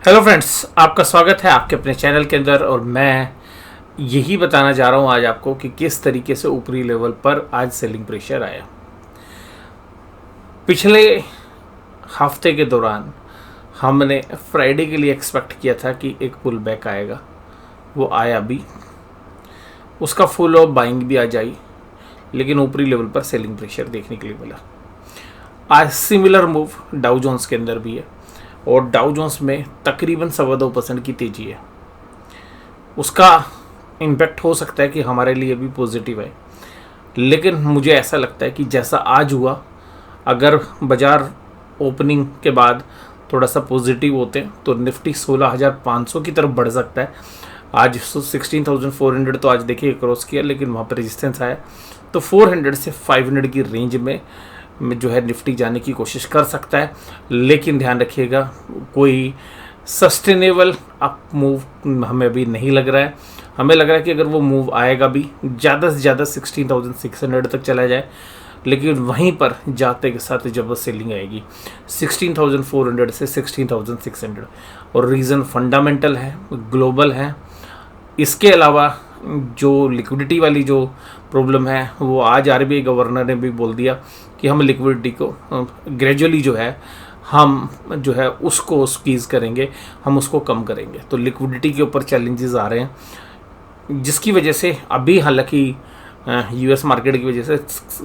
Hello friends, आपका स्वागत है आपके अपने चैनल के अंदर। और मैं यही बताना जा रहा हूँ आज आपको कि किस तरीके से ऊपरी लेवल पर आज सेलिंग प्रेशर आया। पिछले हफ्ते के दौरान हमने फ्राइडे के लिए एक्सपेक्ट किया था कि एक पुल बैक आएगा, वो आया भी, उसका फुल ऑफ बाइंग भी आ जाई, लेकिन ऊपरी लेवल पर सेलिंग प्रेशर देखने के लिए मिला। आज सिमिलर मूव डाउ जोन्स के अंदर भी है और डाउ जोन्स में तकरीबन 2.25% की तेजी है। उसका इम्पैक्ट हो सकता है कि हमारे लिए भी पॉजिटिव है, लेकिन मुझे ऐसा लगता है कि जैसा आज हुआ, अगर बाज़ार ओपनिंग के बाद थोड़ा सा पॉजिटिव होते हैं तो निफ्टी 16,500 की तरफ बढ़ सकता है। आज 16,400 तो आज देखिए क्रॉस किया, लेकिन वहाँ पर रेजिस्टेंस आया, तो 400 से 500 की रेंज में जो है निफ्टी जाने की कोशिश कर सकता है। लेकिन ध्यान रखिएगा, कोई सस्टेनेबल अप मूव हमें अभी नहीं लग रहा है। हमें लग रहा है कि अगर वो मूव आएगा भी, ज़्यादा से ज़्यादा 16,600 तक चला जाए, लेकिन वहीं पर जाते के साथ जब सेलिंग आएगी 16,400 से 16,600। और रीज़न फंडामेंटल है, ग्लोबल है। इसके अलावा जो लिक्विडिटी वाली जो प्रॉब्लम है, वो आज आरबीआई गवर्नर ने भी बोल दिया कि हम लिक्विडिटी को ग्रेजुअली जो है हम जो है उसको स्क्वीज़ करेंगे, हम उसको कम करेंगे। तो लिक्विडिटी के ऊपर चैलेंजेस आ रहे हैं, जिसकी वजह से अभी हालांकि यूएस मार्केट की वजह से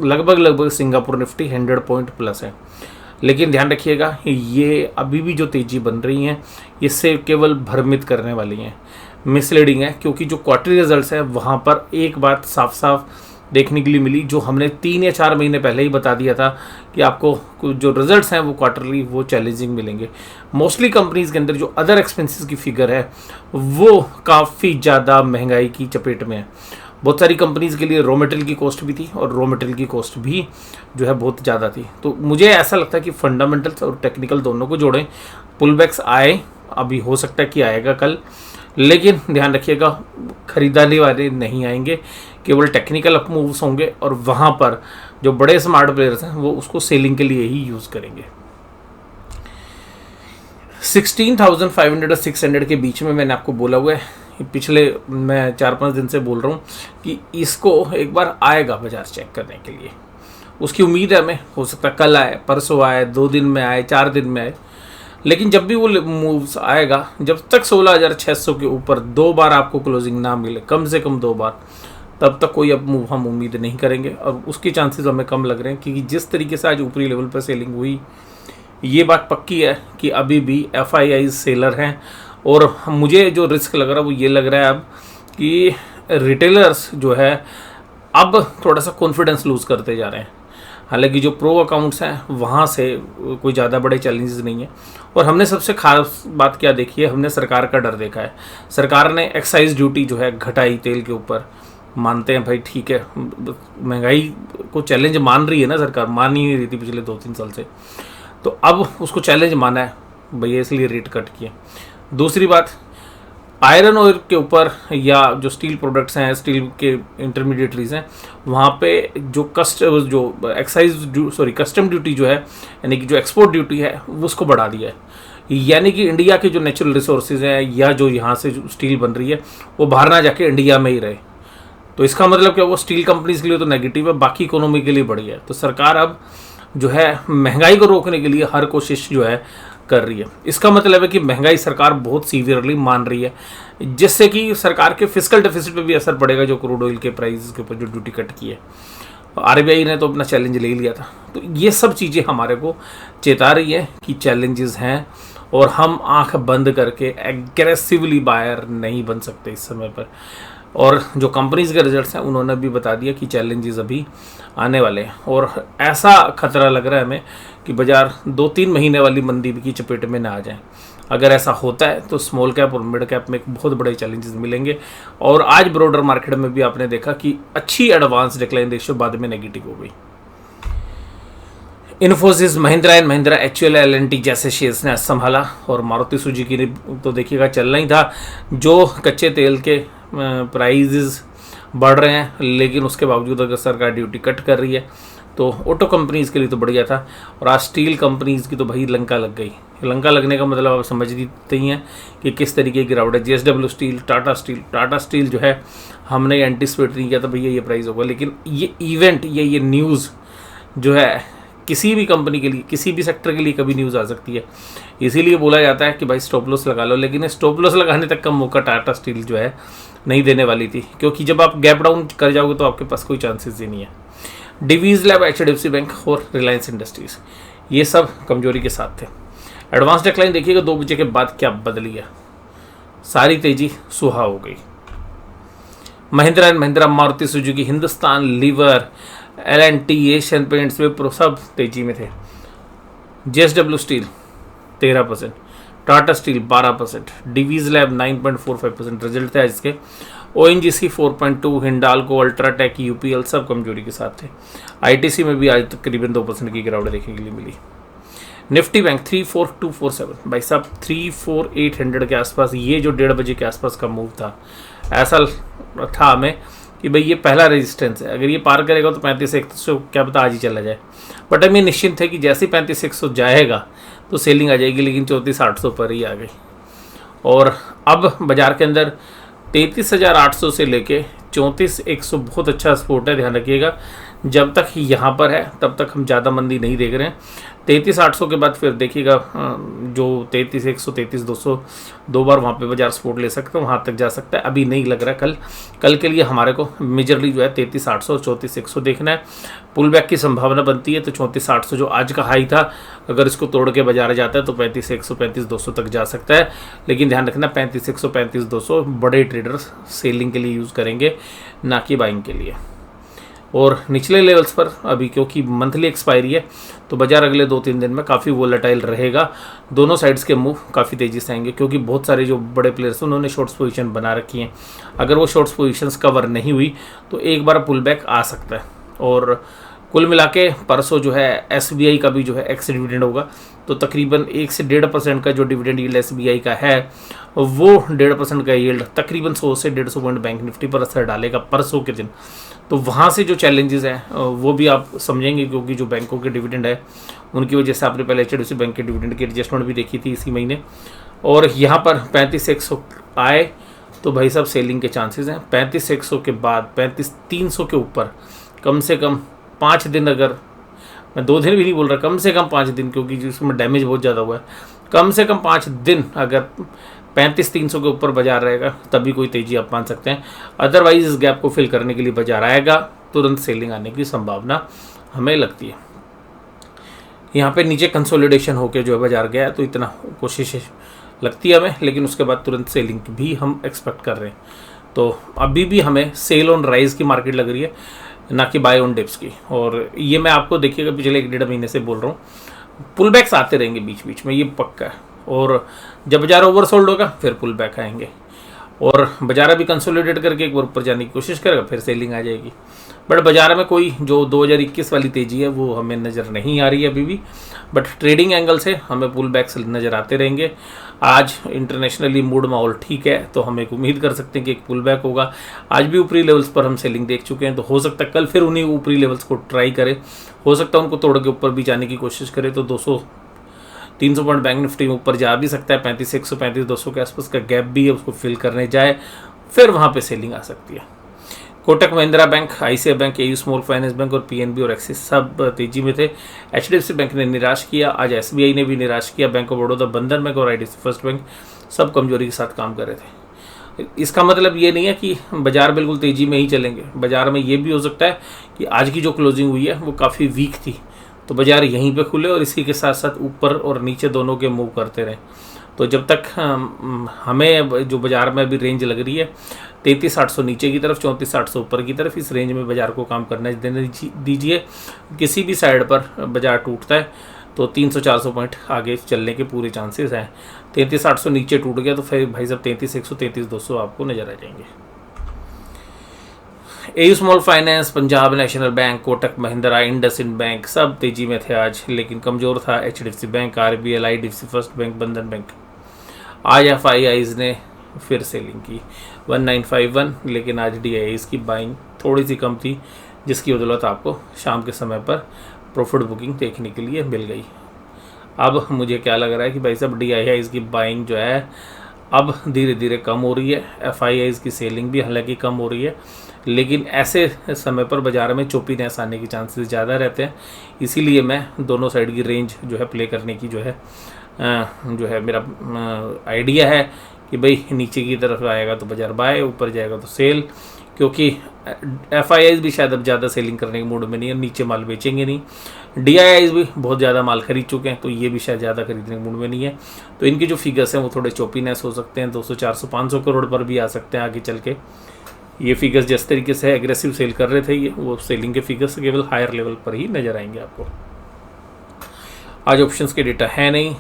लगभग सिंगापुर निफ्टी 100 पॉइंट प्लस है। लेकिन ध्यान रखिएगा, ये अभी भी जो तेज़ी बन रही हैं, इससे केवल भ्रमित करने वाली हैं, मिसलीडिंग है। क्योंकि जो क्वार्टरली रिजल्ट्स हैं वहाँ पर एक बात साफ साफ देखने के लिए मिली, जो हमने 3 या 4 महीने पहले ही बता दिया था कि आपको जो रिजल्ट्स हैं वो क्वार्टरली वो चैलेंजिंग मिलेंगे। मोस्टली कंपनीज़ के अंदर जो अदर एक्सपेंसेस की फिगर है वो काफ़ी ज़्यादा महंगाई की चपेट में है। बहुत सारी कंपनीज़ के लिए रॉ मटेरियल की कॉस्ट भी थी और रॉ मटेरियल की कॉस्ट भी जो है बहुत ज़्यादा थी। तो मुझे ऐसा लगता है कि फंडामेंटल्स और टेक्निकल दोनों को जोड़ें। पुलबैक्स आए, अभी हो सकता है कि आएगा कल, लेकिन ध्यान रखिएगा खरीदारी वाले नहीं आएंगे, केवल टेक्निकल अप मूव्स होंगे और वहाँ पर जो बड़े स्मार्ट प्लेयर्स हैं वो उसको सेलिंग के लिए ही यूज़ करेंगे। 16,500 और 600 के बीच में मैंने आपको बोला हुआ है, पिछले मैं 4-5 दिन से बोल रहा हूँ कि इसको एक बार आएगा बाजार चेक करने के लिए। उसकी उम्मीद है हमें, हो सकता है कल आए, परसों आए, 2 दिन में आए, 4 दिन में आए। लेकिन जब भी वो मूव्स आएगा, जब तक 16,600 के ऊपर 2 बार आपको क्लोजिंग ना मिले, कम से कम 2 बार, तब तक कोई अब मूव हम उम्मीद नहीं करेंगे। और उसके चांसेस हमें कम लग रहे हैं, क्योंकि जिस तरीके से आज ऊपरी लेवल पर सेलिंग हुई, ये बात पक्की है कि अभी भी एफआईआई सेलर हैं। और मुझे जो रिस्क लग रहा है वो ये लग रहा है अब कि रिटेलर्स जो है अब थोड़ा सा कॉन्फिडेंस लूज़ करते जा रहे हैं। हालांकि जो प्रो अकाउंट्स हैं वहाँ से कोई ज़्यादा बड़े चैलेंजेस नहीं है। और हमने सबसे खास बात क्या देखी है, हमने सरकार का डर देखा है। सरकार ने एक्साइज ड्यूटी जो है घटाई तेल के ऊपर। मानते हैं भाई, ठीक है, महंगाई को चैलेंज मान रही है ना सरकार, मान ही नहीं रही थी पिछले 2-3 साल से, तो अब उसको चैलेंज माना है भैया, इसलिए रेट कट किए। दूसरी बात, आयरन ओर के ऊपर या जो स्टील प्रोडक्ट्स हैं, स्टील के इंटरमीडिएटरीज हैं, वहाँ पे जो कस्टम ड्यूटी जो है, यानी कि जो एक्सपोर्ट ड्यूटी है, वो उसको बढ़ा दिया है। यानी कि इंडिया के जो नेचुरल रिसोर्सेज हैं या जो यहाँ से जो स्टील बन रही है वो बाहर ना जाके इंडिया में ही रहे। तो इसका मतलब क्या, वो स्टील कंपनीज के लिए तो नेगेटिव है, बाकी इकोनॉमी के लिए बढ़िया है। तो सरकार अब जो है महंगाई को रोकने के लिए हर कोशिश जो है कर रही है। इसका मतलब है कि महंगाई सरकार बहुत सीवियरली मान रही है, जिससे कि सरकार के फिस्कल डेफिसिट पे भी असर पड़ेगा, जो क्रूड ऑयल के प्राइस के ऊपर जो ड्यूटी कट की है। आरबीआई ने तो अपना चैलेंज ले लिया था। तो ये सब चीज़ें हमारे को चेता रही है कि चैलेंजेस हैं और हम आंख बंद करके एग्रेसिवली बायर नहीं बन सकते इस समय पर। और जो कंपनीज के रिजल्ट्स हैं उन्होंने भी बता दिया कि चैलेंजेस अभी आने वाले हैं। और ऐसा खतरा लग रहा है हमें कि बाजार 2-3 महीने वाली मंदी की चपेट में ना आ जाए। अगर ऐसा होता है तो स्मॉल कैप और मिड कैप में बहुत बड़े चैलेंजेस मिलेंगे। और आज ब्रॉडर मार्केट में भी आपने देखा कि अच्छी एडवांस डिक्लाइन रेशियो बाद में नेगेटिव हो गई। Infosys, Mahindra and Mahindra, HUL, L&T जैसे शेयर्स ने संभाला। और मारुति सुजुकी ने तो देखिएगा चलना ही था। जो कच्चे तेल के प्राइजेस बढ़ रहे हैं, लेकिन उसके बावजूद अगर सरकार ड्यूटी कट कर रही है तो ऑटो कंपनीज के लिए तो बढ़िया था। और आज स्टील कंपनीज की तो भाई लंका लग गई। लंका लगने का मतलब आप समझते ही हैं कि किस तरीके की गिरावट है। JSW स्टील, टाटा स्टील जो है हमने एंटिसिपेट नहीं किया था भैया ये प्राइस होगा, लेकिन ये इवेंट ये न्यूज़ जो है किसी भी कंपनी के लिए, किसी भी सेक्टर के लिए कभी न्यूज़ आ सकती है। इसीलिए बोला जाता है कि भाई स्टॉप लॉस लगा लो, लेकिन स्टॉप लॉस लगाने तक का मौका टाटा स्टील जो है नहीं देने वाली थी, क्योंकि जब आप गैप डाउन कर जाओगे तो आपके पास कोई चांसेस ही नहीं है। डिवीज लैब, HDFC बैंक और रिलायंस इंडस्ट्रीज ये सब कमजोरी के साथ थे। एडवांस डेक्लाइन देखिएगा 2 बजे के बाद क्या बदली है, सारी तेजी सुहा हो गई। Mahindra and Mahindra, Maruti Suzuki, Hindustan Lever, L&T, Asian Paints, Wipro सब तेजी में थे। JSW steel 13%, Tata steel 12%, Divi's lab 9.45% result थे इसके। ONGC 4.2, हिंडाल्को, अल्ट्राटेक, UPL सब कमजोरी के साथ थे। ITC में भी आज तकरीबन 2% की गिरावट देखने के लिए मिली। निफ्टी बैंक 34247 भाई साहब 34800 के आसपास, ये जो 1:30 बजे के आसपास का मूव था, ऐसा था हमें कि भाई ये पहला रेजिस्टेंस है, अगर ये पार करेगा तो 35,100 क्या पता आज ही चला जाए। बट हम ये निश्चिंत है कि जैसे 35,100 जाएगा तो सेलिंग आ जाएगी, लेकिन 34,800 पर ही आ गई। और अब बाजार के अंदर 33,800 से लेके 34,100 बहुत अच्छा सपोर्ट है, ध्यान रखिएगा। जब तक यहाँ पर है तब तक हम ज़्यादा मंदी नहीं देख रहे हैं। 33,800 के बाद फिर देखिएगा जो 33,100, 33,200 दो बार वहाँ पे बाजार सपोर्ट ले सकते हैं, वहाँ तक जा सकता है। अभी नहीं लग रहा। कल के लिए हमारे को मेजरली जो है 33,800 और 34,100 देखना है। पुल बैक की संभावना बनती है तो 34,800 जो आज का हाई था, अगर इसको तोड़ के बाजार जाता है तो 35,100, 35,200 तक जा सकता है। लेकिन ध्यान रखना 35,100, 35,200 बड़े ट्रेडर्स सेलिंग के लिए यूज़ करेंगे, ना कि बाइंग के लिए। और निचले लेवल्स पर अभी क्योंकि मंथली एक्सपायरी है तो बाजार अगले 2-3 दिन में काफ़ी वोलेटाइल रहेगा। दोनों साइड्स के मूव काफ़ी तेज़ी से आएंगे, क्योंकि बहुत सारे जो बड़े प्लेयर्स हैं उन्होंने शॉर्ट्स पोजीशन बना रखी हैं। अगर वो शॉर्ट्स पोजीशंस कवर नहीं हुई तो एक बार पुल बैक आ सकता है। और कुल मिला के परसों जो है SBI का भी जो है एक्स डिविडेंड होगा, तो तकरीबन 1 से 1.5% का जो डिविडेंड यील्ड SBI का है वो 1.5% का यील्ड तकरीबन 100 से 150 पॉइंट बैंक निफ्टी पर असर डालेगा परसों के दिन। तो वहाँ से जो चैलेंजेस हैं वो भी आप समझेंगे, क्योंकि जो बैंकों के डिविडेंड है उनकी वजह से आपने पहले HDFC बैंक के डिविडेंड की एडजस्टमेंट भी देखी थी इसी महीने। और यहाँ पर 35,100 आए तो भाई साहब सेलिंग के चांसेस हैं। 35,100 के बाद 35,300 के ऊपर कम से कम 5 दिन, अगर मैं 2 दिन भी नहीं बोल रहा, कम से कम 5 दिन, क्योंकि जिसमें डैमेज बहुत ज़्यादा हुआ है, कम से कम 5 दिन अगर 35,300 के ऊपर बाजार रहेगा तभी कोई तेज़ी आप मान सकते हैं। अदरवाइज इस गैप को फिल करने के लिए बाजार आएगा, तुरंत सेलिंग आने की संभावना हमें लगती है। यहाँ पे नीचे कंसोलिडेशन होकर जो है बाजार गया तो इतना कोशिश लगती है हमें, लेकिन उसके बाद तुरंत सेलिंग भी हम एक्सपेक्ट कर रहे हैं। तो अभी भी हमें सेल ऑन राइज की मार्केट लग रही है, ना कि बाय ऑन डिप्स की। और ये मैं आपको देखिएगा पिछले 1-1.5 महीने से बोल रहा हूँ, पुल बैक्स आते रहेंगे बीच बीच में, ये पक्का है। और जब बाजार ओवरसोल्ड होगा फिर पुल बैक आएंगे, और बाजार अभी कंसोलिडेट करके एक बार ऊपर जाने की कोशिश करेगा, फिर सेलिंग आ जाएगी। बट बाजार में कोई जो 2021 वाली तेज़ी है वो हमें नज़र नहीं आ रही है अभी भी। बट ट्रेडिंग एंगल से हमें पुल बैक्स नज़र आते रहेंगे। आज इंटरनेशनली मूड माहौल ठीक है, तो हम एक उम्मीद कर सकते हैं कि एक पुल बैक होगा। आज भी ऊपरी लेवल्स पर हम सेलिंग देख चुके हैं, तो हो सकता है कल फिर उन्हीं ऊपरी लेवल्स को ट्राई करें, हो सकता है उनको तोड़ के ऊपर भी जाने की कोशिश करें, तो 200-300 पॉइंट बैंक निफ्टी में ऊपर जा भी सकता है। 35,100, 35,200 के आसपास का गैप भी है, उसको फिल करने जाए फिर वहाँ पे सेलिंग आ सकती है। Kotak Mahindra bank, ICICI bank, AU small finance bank और PNB और एक्सिस सब तेजी में थे। HDFC बैंक ने निराश किया, आज SBI ने भी निराश किया, बैंक ऑफ बड़ौदा, बंधन बैंक और IDFC फर्स्ट बैंक सब कमजोरी के साथ काम कर रहे थे। इसका मतलब ये नहीं है कि बाजार बिल्कुल तेजी में ही चलेंगे। बाजार में ये भी हो सकता है कि आज की जो क्लोजिंग हुई है वो काफ़ी वीक थी, तो बाजार यहीं पे खुले और इसी के साथ साथ ऊपर और नीचे दोनों के मूव करते रहे। तो जब तक हमें जो बाजार में अभी रेंज लग रही है 33,800 नीचे की तरफ, 34,800 ऊपर की तरफ, इस रेंज में बाजार को काम करने देने दीजिए। किसी भी साइड पर बाजार टूटता है तो 300-400 पॉइंट आगे चलने के पूरे चांसेस हैं। 33,800 नीचे टूट गया तो फिर भाई साहब 33,100, 33,200 आपको नजर आ जाएंगे। AU small finance, Punjab national bank, Kotak Mahindra, IndusInd bank सब तेजी में थे आज, लेकिन कमज़ोर था HDFC bank, RBL, IDFC first bank, बंधन बैंक। आज FIIs ने फिर सेलिंग की 1951, लेकिन आज DIIs की बाइंग थोड़ी सी कम थी जिसकी बदौलत आपको शाम के समय पर प्रॉफिट बुकिंग देखने के लिए मिल गई। अब मुझे क्या लग रहा है कि भाई साहब DIIs की बाइंग जो है अब धीरे धीरे कम हो रही है, FIIs की सेलिंग भी हालांकि कम हो रही है, लेकिन ऐसे समय पर बाज़ार में चोपीनेस आने के चांसेस ज़्यादा रहते हैं। इसीलिए मैं दोनों साइड की रेंज जो है प्ले करने की जो है मेरा आइडिया है कि भाई नीचे की तरफ आएगा तो बाज़ार बाय, ऊपर जाएगा तो सेल, क्योंकि FIIs भी शायद अब ज़्यादा सेलिंग करने के मूड में नहीं है, नीचे माल बेचेंगे नहीं। DIIs भी बहुत ज़्यादा माल खरीद चुके हैं, तो ये भी शायद ज़्यादा खरीदने के मूड में नहीं है। तो इनके जो फिगर्स हैं वो थोड़े चोपीनेस हो सकते हैं, 200 400 500 करोड़ पर भी आ सकते हैं आगे चल के। ये फिगर्स जिस तरीके से एग्रेसिव सेल कर रहे थे ये, वो सेलिंग के फिगर्स केवल हायर लेवल पर ही नज़र आएंगे आपको। आज ऑप्शंस के डेटा है नहीं।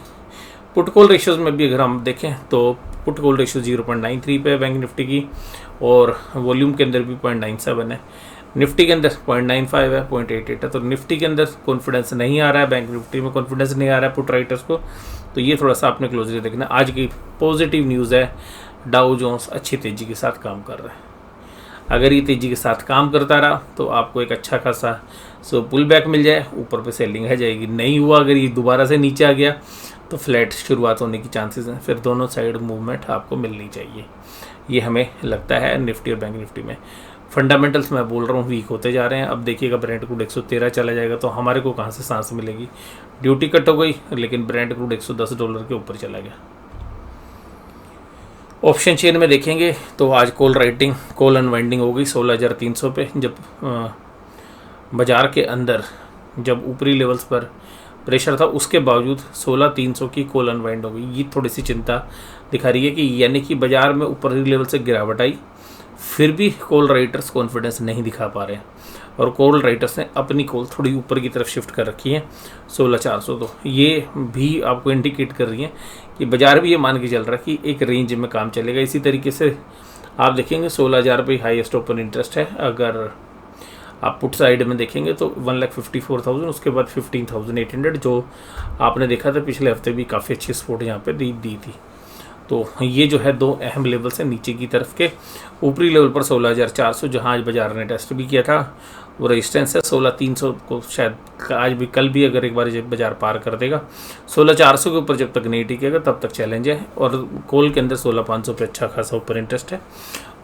पुट कॉल रेशियोज में भी अगर हम देखें तो पुट कॉल रेशियो 0.93 पे है बैंक निफ्टी की, और वॉल्यूम के अंदर भी 0.97 है। निफ्टी के अंदर 0.95 है, 0.88 है। तो निफ्टी के अंदर कॉन्फिडेंस नहीं आ रहा है, बैंक निफ्टी में कॉन्फिडेंस नहीं आ रहा है पुट राइटर्स को, तो ये थोड़ा सा आपने क्लोजली देखना। आज की पॉजिटिव न्यूज़ है, डाउ जोन्स अच्छी तेज़ी के साथ काम कर रहा है। अगर ये तेज़ी के साथ काम करता रहा तो आपको एक अच्छा खासा पुल बैक मिल जाए, ऊपर पे सेलिंग है जाएगी। नहीं हुआ, अगर ये दोबारा से नीचे आ गया तो फ्लैट शुरुआत होने की चांसेस हैं, फिर दोनों साइड मूवमेंट आपको मिलनी चाहिए, ये हमें लगता है निफ्टी और बैंक निफ्टी में। फंडामेंटल्स मैं बोल रहा हूँ वीक होते जा रहे हैं। अब देखिएगा ब्रेंट क्रूड 113 चला जाएगा तो हमारे को कहाँ से सांस मिलेगी। ड्यूटी कट हो गई, लेकिन ब्रेंट क्रूड $110 के ऊपर चला गया। ऑप्शन चेन में देखेंगे तो आज कॉल अनवाइंडिंग हो गई 16,300 पे, जब बाज़ार के अंदर जब ऊपरी लेवल्स पर प्रेशर था उसके बावजूद 16,300 की कॉल अनवाइंड हो गई। ये थोड़ी सी चिंता दिखा रही है कि यानी कि बाज़ार में ऊपरी लेवल से गिरावट आई, फिर भी कॉल राइटर्स कॉन्फिडेंस नहीं दिखा पा रहे हैं, और कॉल राइटर्स ने अपनी कॉल थोड़ी ऊपर की तरफ शिफ्ट कर रखी है 16,400। तो ये भी आपको इंडिकेट कर रही है कि बाज़ार भी ये मान के चल रहा है कि एक रेंज में काम चलेगा। इसी तरीके से आप देखेंगे 16,000 पे हाईएस्ट ओपन इंटरेस्ट है। अगर आप पुट साइड में देखेंगे तो 1,54,000, उसके बाद 15,800 जो आपने देखा था पिछले हफ्ते भी काफ़ी अच्छी सपोर्ट यहाँ पे दी थी। तो ये जो है दो अहम लेवल्स हैं नीचे की तरफ के। ऊपरी लेवल पर 16,400 जहाँ आज बाजार ने टेस्ट भी किया था, वो रेजिस्टेंस है 16,300 को शायद आज भी कल भी अगर एक बार जब बाजार पार कर देगा। 16,400 के ऊपर जब तक नहीं टिकेगा तब तक चैलेंज है, और कॉल के अंदर 16,500 पे अच्छा खासा ऊपर इंटरेस्ट है।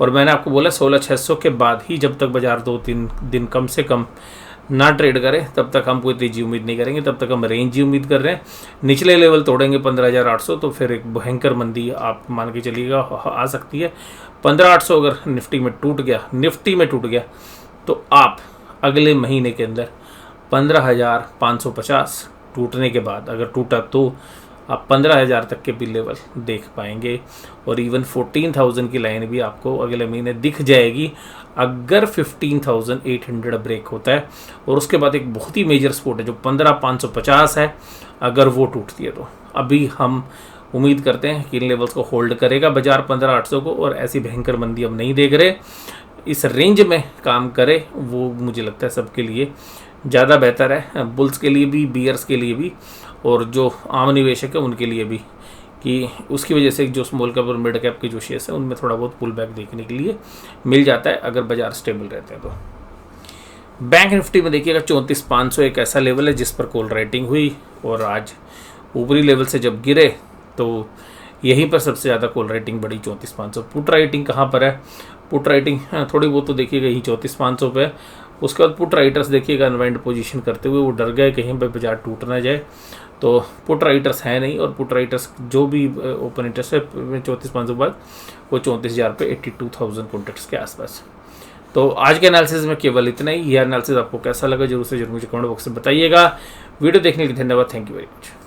और मैंने आपको बोला 16,600 के बाद ही जब तक बाजार 2-3 दिन कम से कम ना ट्रेड करें तब तक हम कोई तेज़ी उम्मीद नहीं करेंगे, तब तक हम रेंज ही उम्मीद कर रहे हैं। निचले लेवल तोड़ेंगे 15,800 तो फिर एक भयंकर मंदी आप मान के चलिएगा आ सकती है। 15,800 अगर निफ्टी में टूट गया तो आप अगले महीने के अंदर 15,550 टूटने के बाद अगर टूटा तो आप 15,000 तक के भी लेवल देख पाएंगे, और इवन 14,000 की लाइन भी आपको अगले महीने दिख जाएगी अगर 15,800 ब्रेक होता है। और उसके बाद एक बहुत ही मेजर सपोर्ट है जो 15,550 है, अगर वो टूटती है तो अभी हम उम्मीद करते हैं कि इन लेवल्स को होल्ड करेगा बाजार 15,800 को, और ऐसी भयंकर मंदी हम नहीं देख रहे। इस रेंज में काम करे वो मुझे लगता है सबके लिए ज़्यादा बेहतर है, बुल्स के लिए भी, बियर्स के लिए भी, और जो आम निवेशक है उनके लिए भी, कि उसकी वजह से जो स्मॉल कैप और मिड कैप के जो शेयर्स हैं उनमें थोड़ा बहुत पुल बैक देखने के लिए मिल जाता है अगर बाजार स्टेबल रहते हैं तो। बैंक निफ्टी में देखिएगा 34,500 एक ऐसा लेवल है जिस पर कॉल राइटिंग हुई, और आज ऊपरी लेवल से जब गिरे तो यहीं पर सबसे ज़्यादा कॉल राइटिंग बढ़ी 34,500। पुट राइटिंग कहाँ पर है? पुट राइटिंग थोड़ी बहुत तो देखिएगा यही 34,500 पे है। उसके बाद पुट राइटर्स देखिएगा अनवाइंड पोजीशन करते हुए वो डर गए कहीं पे बाजार टूट ना जाए, तो पुट राइटर्स है नहीं, और पुट राइटर्स जो भी ओपन इंटरेस्ट है 34,500 के बाद वो 34,000 पे 82,000 कॉन्ट्रैक्ट्स के आसपास। तो आज के एनालिसिस में केवल इतना ही। यह एनालिसिस आपको कैसा लगा जरूर से जरूर मुझे कमेंट बॉक्स में बताइएगा। वीडियो देखने के लिए धन्यवाद। Thank you very much.